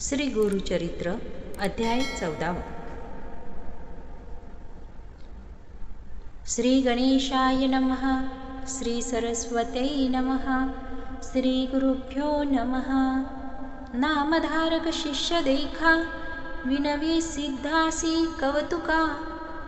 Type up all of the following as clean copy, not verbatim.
श्री गुरुचरित्र अध्याय 14। श्री गणेशाय नमः। श्री सरस्वत्यै नमः। श्री गुरुभ्यो नमः। नामधारक शिष्य देखा, विनवी सिद्धासी कवतुका।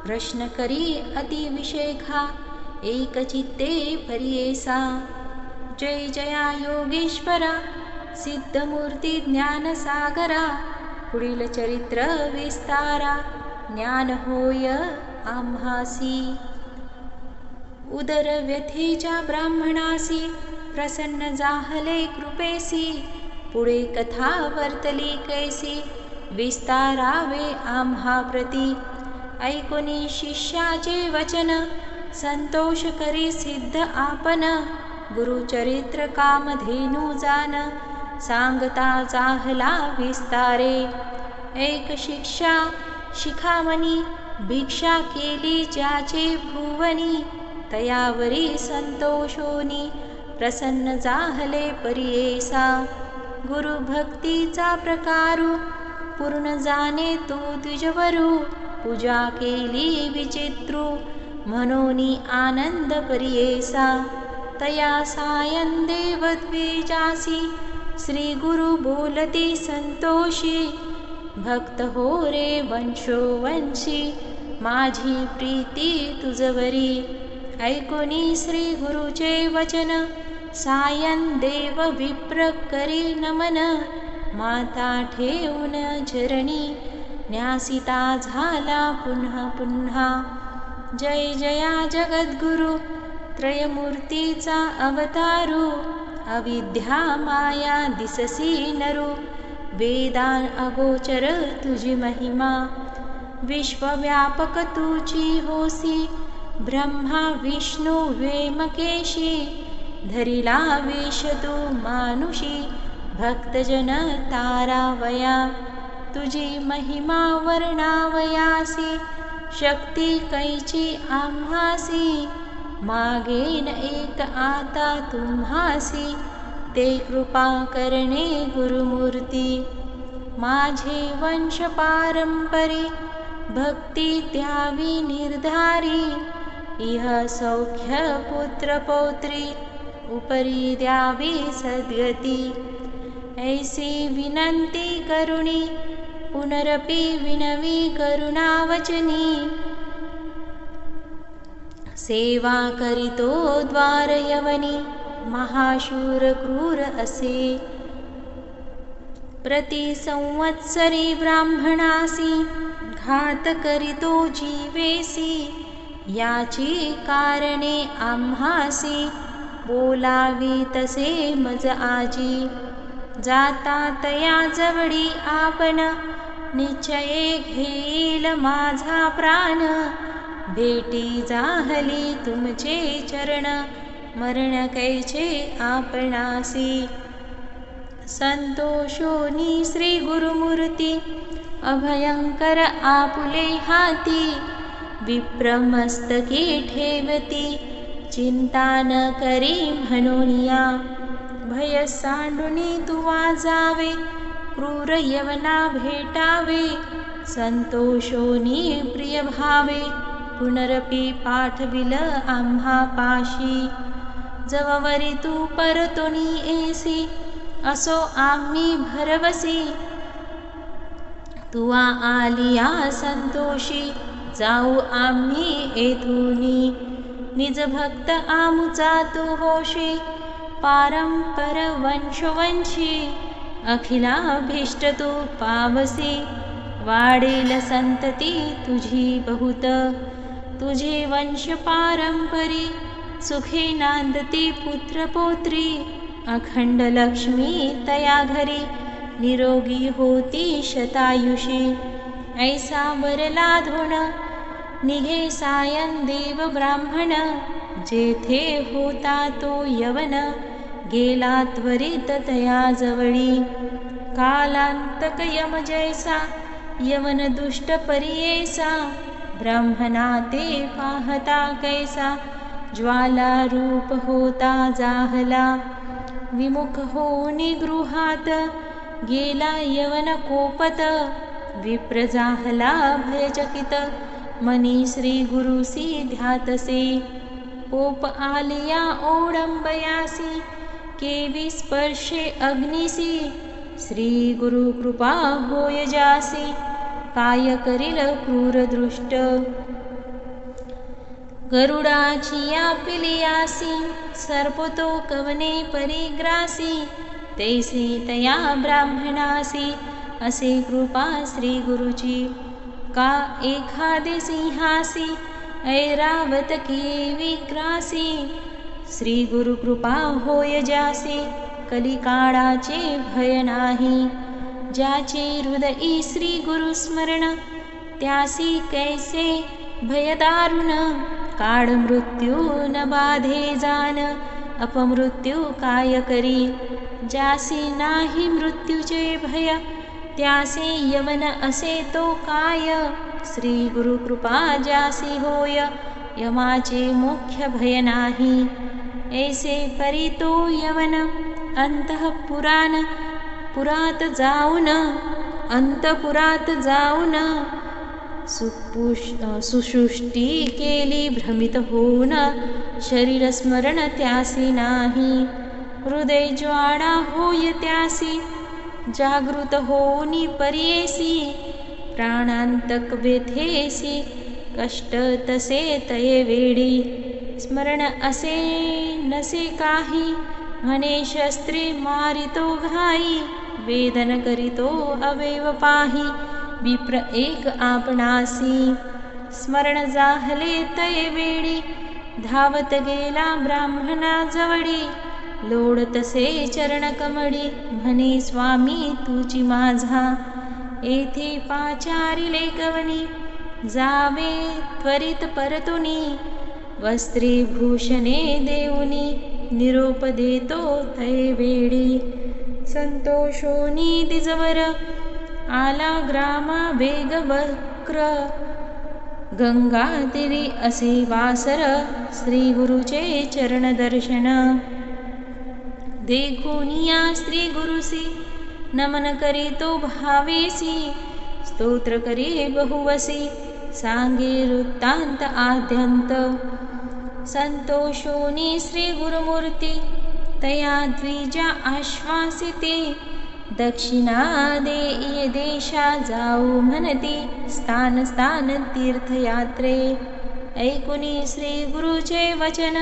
प्रश्न करी अति विषेखा, एक चित्ते परियेसा। जय जया योगेश्वरा, सिद्धमूर्ती ज्ञानसागरा। पुढील चरित्र विस्तारा, ज्ञान होय आम्हासी। उदर व्यथेच्या ब्राह्मणासी, प्रसन्न जाहले कृपेसी। पुढे कथा वर्तली कैसी, विस्तारावे आम्हा प्रती। ऐकुनी शिष्याचे वचन, संतोष करी सिद्ध आपण। गुरुचरित्र कामधेनु जान, सांगता जाहला विस्तारे। एक शिक्षा शिखामणी, भिक्षा केली ज्याचे भुवनी। तयावरी संतोषोनी, प्रसन्न जाहले परियेसा। गुरु भक्तीचा प्रकारू, पूर्ण जाणे तो द्विजवरू। पूजा केली विचित्रू, मनोनी आनंद परियेसा। तया सायं देवद्विजासी, श्री गुरु बोलती संतोषी। भक्त हो रे वंशोवंशी, माझी प्रीती तुझवरी। ऐकुनी श्री गुरुचे वचन, सायं देव विप्र करी नमन। माता ठेवून चरणी, न्यासिता झाला पुन्हा पुन्हा। जय जया जगद्गुरु, त्रयमूर्तीचा अवतारू। अविद्या माया दिससी नरू, वेदान अगोचर तुझी महिमा। विश्वव्यापक तुझी होसी, ब्रह्मा विष्णू वेमकेशी। धरिला वेश तू मानुषी, भक्तजन तारावया। तुझी महिमा वर्णावयासी, शक्ती कैची आम्हासी। मागेन एक आता तुम्हासी, ते कृपा करणे गुरुमूर्ती। माझे वंश पारंपरी, भक्ती द्यावी निर्धारी। इह सौख्य पुत्र पौत्री, उपरी द्यावी सद्गती। ऐसी विनंती करुणी, पुनरपि विनवी करुणावचनी। सेवा करितो द्वार यवनी, महाशूर क्रूर असे। प्रति संवत्सरी ब्राह्मणासी, घात करितो जीवेसी। याची कारणे आम्हासी, बोलावी तसे मज आजी। जाता तया जवळी आपण, निश्चये घेईल माझा प्राण। भेटी जाहली तुमचे चरण, मरण कैचे आपणासी। संतोषोनी श्री गुरुमूर्ती, अभयंकर आपुले हाती। विप्रमस्तकी ठेवती, चिंता न करी म्हणूनिया। भय सांडुनी तू वाजावे, क्रूर यवना भेटावे। संतोषोनी प्रिय भावे, पुनरपि पाठविल आम्हा पाशी। जववरी तू परतोनी येसी, असो आम्ही भरवसी। तुवा आलिया संतोषी, जाऊ आम्ही येथुनी। निज भक्त आमुचा तू होशी, पारंपर वंशवंशी। अखिलाभीष्ट तू पावसी, वाढेल संतती तुझी बहुत। तुझे वंश पारंपरी, सुखे नांदती पुत्र पौत्री। अखंड लक्ष्मी तया घरी, निरोगी होती शतायुषी। ऐसा वरला धोण, निघे सायं देव ब्राह्मण। जेथे होता तो यवन, गेला त्वरित तया जवळी। कालांतक यम जैसा, यवन दुष्ट परियेसा। ब्राह्मणा ते पाहता कैसा, ज्वाला रूप होता जाहला। विमुख होनी गृहात, गेला यवन कोपत, विप्र जाहला भयचकित, मनी श्री गुरुसी ध्यातसे, कोप आलिया ओडंबयासी, केवी स्पर्शे अग्निसी, श्री गुरु कृपा होय जासी, काय करील क्रूर दृष्ट, गरुडाची या पिलियासी, सर्पतो कवने परिग्रासी, तैसे तया ब्राह्मणासी, असे कृपा श्री गुरुची, का एखादे सिंहासी, ऐरावत केवी ग्रासी, श्री गुरु कृपा होय जासी, कलिकाळाचे भय नाही, ज्याचे हृदयी श्री गुरु स्मरण, त्यासी कैसे भय दारुण, काळ मृत्यू न बाधे जाण, अपमृत्यू काय करी, ज्यासी नाही मृत्यूचे भय, त्यासी यवन असे तो काय, श्री गुरु कृपा ज्यासी होय, यमाचे मुख्य भय नाही, ऐसे परी तो यवन, अंतःपुरान पुरात जाऊन, अंतपुरात जाऊन, सुसृष्टी केली भ्रमित होऊन, शरीर स्मरण त्यासी नाही, हृदय ज्वाळा होय त्यासी, जागृत होऊनी परियेसी, प्राणांतक व्यथेसी, कष्ट तसे तये वेडी, स्मरण असे नसे काही, म्हणे शस्त्री मारितो घाई, वेदन करीतो अवयव पाही, विप्र एक आपणासी, स्मरण जाहले तये वेडी, धावत गेला ब्राह्मणा जवळी, लोडतसे चरण कमळी, म्हणे स्वामी तुची माझा, येथे पाचारिले कवनी, जावे त्वरित परतुनी, वस्त्रे भूषणे देऊनी, निरोप देतो तये वेडी, संतोषोनी दिजवर, आला ग्रामा वेग वक्र, गंगा तिरी असे वासर, श्री गुरुचे चरण दर्शन, देखुनिया श्री गुरुसी, नमन करीतो भावेसी, स्तोत्र करी बहुवसी, सांगे वृत्तांत आद्यंत, संतोषोनी श्री गुरुमूर्ती, तया द्विजा आश्वासिते, दक्षिणा देय देशा जाऊ म्हणती, स्थान स्थान तीर्थयात्रे, ऐकुनी श्री गुरुचे वचन,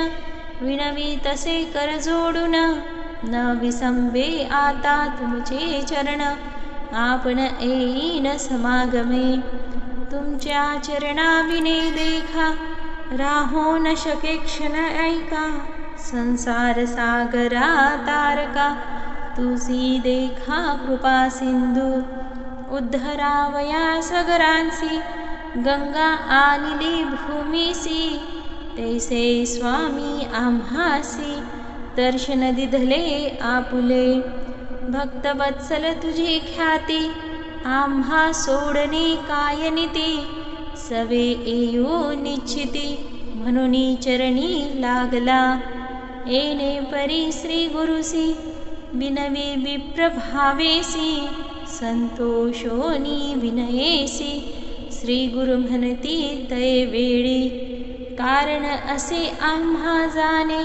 विनवी तसे कर जोडून, न विसंबे आता तुमचे चरण, आपण येईन समागमे, तुमच्या चरणाविने देखा, राहो न शके क्षण ऐका, संसार सागरा तारका, तुझी देखा कृपा सिंधू, उद्धरावया सगरांसी, गंगा आनिली भूमीसी, तैसे स्वामी आम्हासी, दर्शन दिधले आपुले, भक्तवत्सल तुझी ख्याती, आम्हा सोडणे काय नीती, सवे येऊ निश्चिती, म्हणून चरणी लागला, येणे परी श्री गुरुसी, विनवी विप्र भावेसी, संतोषोनी विनयेसी, श्री गुरु म्हणती तये वेळी, कारण असे आम्हा जाणे,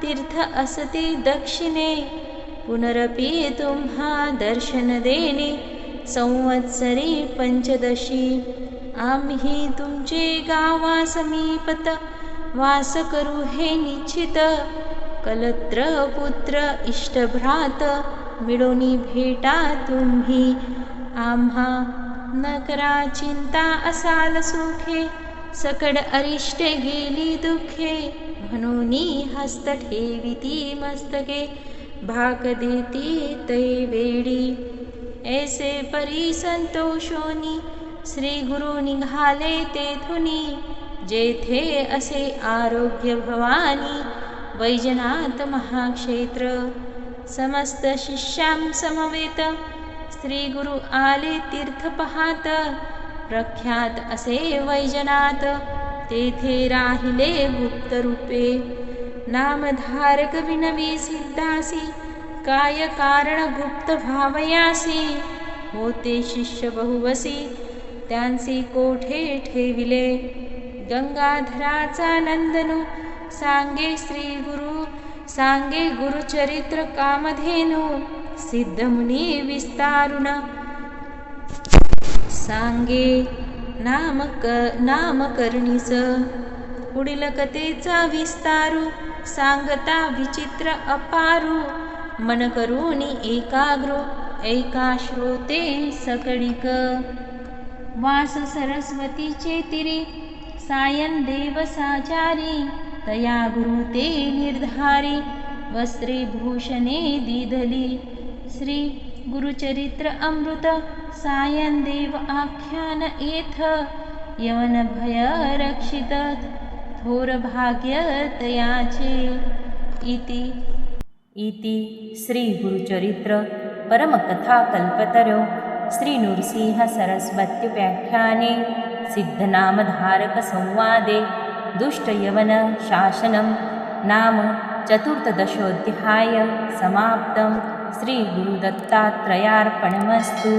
तीर्थ असते दक्षिणे, पुनरपि तुम्हा दर्शन देणे, संवत्सरी पंचदशी, आम्ही तुमचे गावा समीपत, वास करू हे निश्चित, कलत्र पुत्र इष्टभ्रात, मिळोनी भेटा तुम्ही, आम्हा न करा चिंता असाल सुखे, सकड अरिष्टे गेली दुःखे, म्हणून हस्त ठेविती मस्तके, भाक देती तै वेडी, ऐसे परी संतोषोनी, श्री गुरु निघाले तेथुनी, जेथे असे आरोग्य भवानी, वैजनाथ महाक्षेत्र, समस्त शिष्यां समवेत, श्री गुरु आले तीर्थ पाहात, प्रख्यात असे वैजनाथ, तेथे राहिले गुप्त रूपे, नामधारक विनवी सिद्धासी, काय कारण गुप्त भावयासी, होते शिष्य बहुवसी त्यांसी कोठे ठेविले. गंगाधराचा नंदनू सांगे श्री गुरु, सांगे गुरुचरित्र कामधेनू, सिद्धमुनी विस्तारुन सांगे नामकरणीस. पुढील कथेचा विस्तारू सांगता विचित्र अपारू, मन करून एकाग्र ऐका श्रोते सकळिक. वास सरस्वतीचे तिरी सायन देव साचारी, तया गुरु ते निर्धारी वस्त्रे भूषणे दिधली. श्री गुरुचरित्र अमृत सायन देव आख्यान येथ, यवन भय रक्षित थोर भाग्य तयाचे. इति श्री गुरुचरित्र परमकथा कल्पतरो श्री नृसिंह सरस्वत्युपाख्याने सिद्धनामधारक संवादे दुष्टयवन शासनं नाम चतुर्थदशोऽध्याय समाप्तं. श्री गुरुदत्तात्रेयार्पणमस्तु.